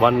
1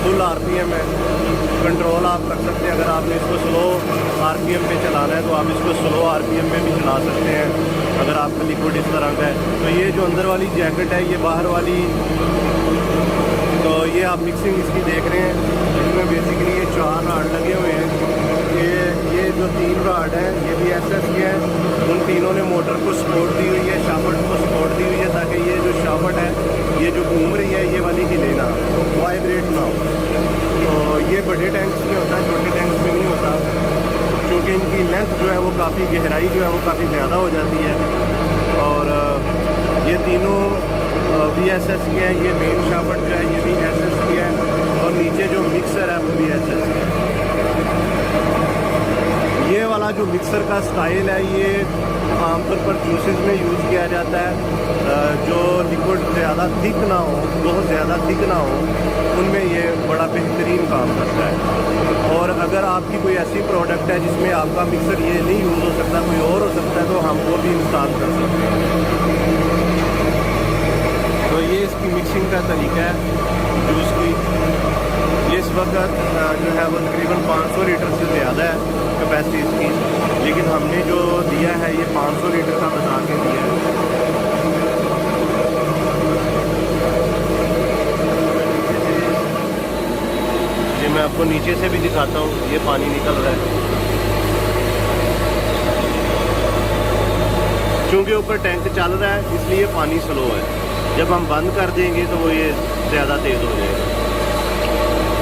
full RPM है, control आप कर सकते हैं। अगर आपने इसको स्लो RPM पे चलाना है तो आप इसको स्लो RPM पे भी चला सकते हैं अगर आपका लिक्विड इस तरह का है। तो ये जो अंदर वाली जैकेट है, ये बाहर वाली, तो ये आप मिक्सिंग इसकी देख रहे हैं, इसमें बेसिकली ये 4 राड लगे हुए हैं। ये जो 3 राड हैं ये भी SS के हैं, उन तीनों ने मोटर को सपोर्ट दी हुई है, शाफ्ट को सपोर्ट दी हुई है, ताकि ये जो शाफ्ट है ये जो घूम रही है ये वाली हिले ना, वाइब्रेट ना हो। तो ये बड़े टैंक्स में होता है, छोटे टैंक्स में नहीं होता, क्योंकि इनकी लेंथ जो है वो काफ़ी, गहराई जो है वो काफ़ी ज़्यादा हो जाती है। और ये तीनों भी SS के हैं, ये मेन शाफ्ट जो है ये भी SS की है, और नीचे जो मिक्सर है वो भी SS का है। ये वाला जो मिक्सर का स्टाइल है ये आमतौर पर जूसेस में यूज़ किया जाता है, जो लिक्विड ज़्यादा थिक ना हो, बहुत ज़्यादा थिक ना हो, उनमें ये बड़ा बेहतरीन काम करता है। और अगर आपकी कोई ऐसी प्रोडक्ट है जिसमें आपका मिक्सर ये नहीं यूज़ हो सकता, कोई और हो सकता है, तो हम वो भी इंस्टॉल कर सकते हैं। तो ये इसकी मिक्सिंग का तरीका है जूस की। इस वक्त जो है वो तकरीबन 500 लीटर से ज़्यादा है कैपेसिटी इसकी, लेकिन हमने जो दिया है ये 500 लीटर का बता के दिया है। ये मैं आपको नीचे से भी दिखाता हूँ, ये पानी निकल रहा है, क्योंकि ऊपर टैंक चल रहा है इसलिए पानी स्लो है। जब हम बंद कर देंगे तो वो ये ज़्यादा तेज़ हो जाएगा।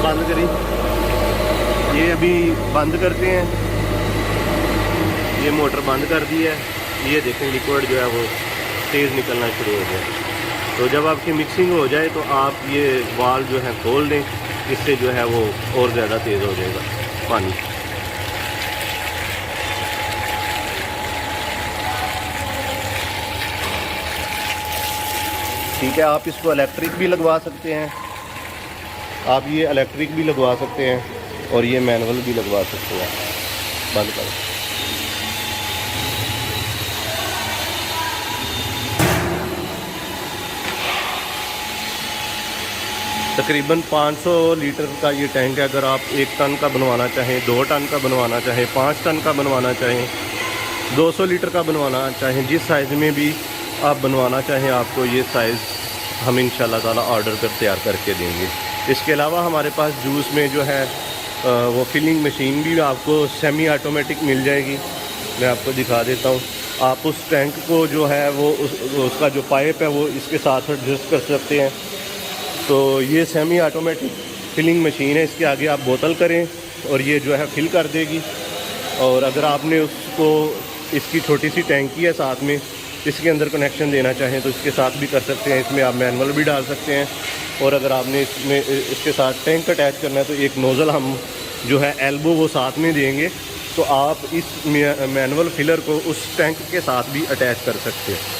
बंद करें, ये अभी बंद करते हैं, ये मोटर बंद कर दी है। ये देखें लिक्विड जो है वो तेज़ निकलना शुरू हो गया। तो जब आपकी मिक्सिंग हो जाए तो आप ये वाल जो है खोल दें, इससे जो है वो और ज़्यादा तेज़ हो जाएगा पानी। ठीक है, आप इसको इलेक्ट्रिक भी लगवा सकते हैं, आप ये इलेक्ट्रिक भी लगवा सकते हैं और ये मैनुअल भी लगवा सकते हैं। बंद करो। तकरीबन 500 लीटर का ये टैंक है। अगर आप 1 टन का बनवाना चाहें, 2 टन का बनवाना चाहें, 5 टन का बनवाना चाहें, 200 लीटर का बनवाना चाहें, जिस साइज़ में भी आप बनवाना चाहें, आपको ये साइज़ हम इंशाल्लाह ताला ऑर्डर पर तैयार करके देंगे। इसके अलावा हमारे पास जूस में जो है वो फिलिंग मशीन भी आपको सेमी ऑटोमेटिक मिल जाएगी। मैं आपको दिखा देता हूँ। आप उस टैंक को जो है वो उसका जो पाइप है वो इसके साथ एडजस्ट कर सकते हैं। तो ये सेमी ऑटोमेटिक फिलिंग मशीन है, इसके आगे आप बोतल करें और ये जो है फिल कर देगी। और अगर आपने उसको, इसकी छोटी सी टैंकी है साथ में, इसके अंदर कनेक्शन देना चाहें तो इसके साथ भी कर सकते हैं। इसमें आप मैनुअल भी डाल सकते हैं। और अगर आपने इसमें इसके साथ टैंक अटैच करना है तो एक नोज़ल हम जो है एल्बो वो साथ में देंगे, तो आप इस मैनुअल फिलर को उस टैंक के साथ भी अटैच कर सकते हैं।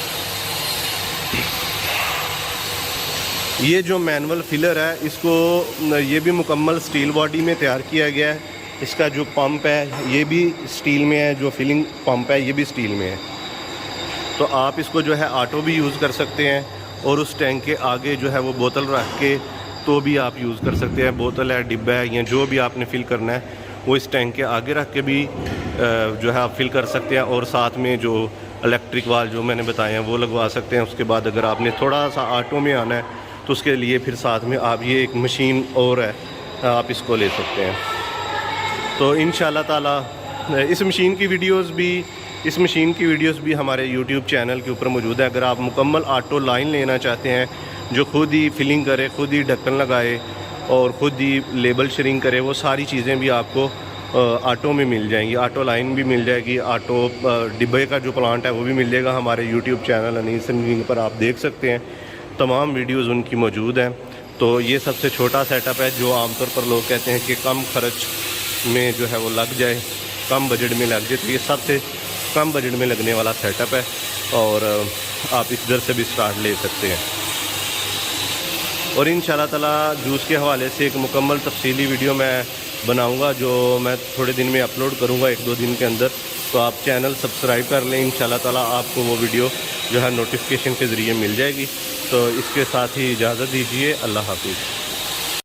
ये जो मैनुअल फिलर है, इसको ये भी मुकम्मल स्टील बॉडी में तैयार किया गया है। इसका जो पंप है ये भी स्टील में है, जो फिलिंग पंप है ये भी स्टील में है। तो आप इसको जो है ऑटो भी यूज़ कर सकते हैं और उस टैंक के आगे जो है वो बोतल रख के तो भी आप यूज़ कर सकते हैं। बोतल है, डिब्बा है, या जो भी आपने फ़िल करना है वो इस टैंक के आगे रख के भी जो है आप फिल कर सकते हैं। और साथ में जो इलेक्ट्रिक वाल जो मैंने बताए हैं वो लगवा सकते हैं। उसके बाद अगर आपने थोड़ा सा ऑटो में आना है तो उसके लिए फिर साथ में आप ये एक मशीन और है, आप इसको ले सकते हैं। तो इंशाल्लाह ताला इस मशीन की वीडियोस भी हमारे YouTube चैनल के ऊपर मौजूद है। अगर आप मुकम्मल ऑटो लाइन लेना चाहते हैं जो खुद ही फिलिंग करे, खुद ही ढक्कन लगाए और खुद ही लेबल शरिंग करे, वो सारी चीज़ें भी आपको ऑटो में मिल जाएंगी। ऑटो लाइन भी मिल जाएगी, ऑटो डिब्बे का जो प्लांट है वो भी मिल जाएगा। हमारे YouTube चैनल अनीस संगीन पर आप देख सकते हैं, तमाम वीडियोस उनकी मौजूद हैं। तो ये सबसे छोटा सेटअप है जो आमतौर पर लोग कहते हैं कि कम खर्च में जो है वो लग जाए, कम बजट में लग जाए। तो ये सबसे कम बजट में लगने वाला सेटअप है और आप इधर से भी स्टार्ट ले सकते हैं। और इंशाल्लाह ताला जूस के हवाले से एक मुकम्मल तफसीली वीडियो मैं बनाऊंगा जो मैं थोड़े दिन में अपलोड करूंगा, 1-2 दिन के अंदर। तो आप चैनल सब्सक्राइब कर लें, इंशाल्लाह ताला आपको वो वीडियो जो है नोटिफिकेशन के ज़रिए मिल जाएगी। तो इसके साथ ही इजाज़त दीजिए, अल्लाह हाफिज़।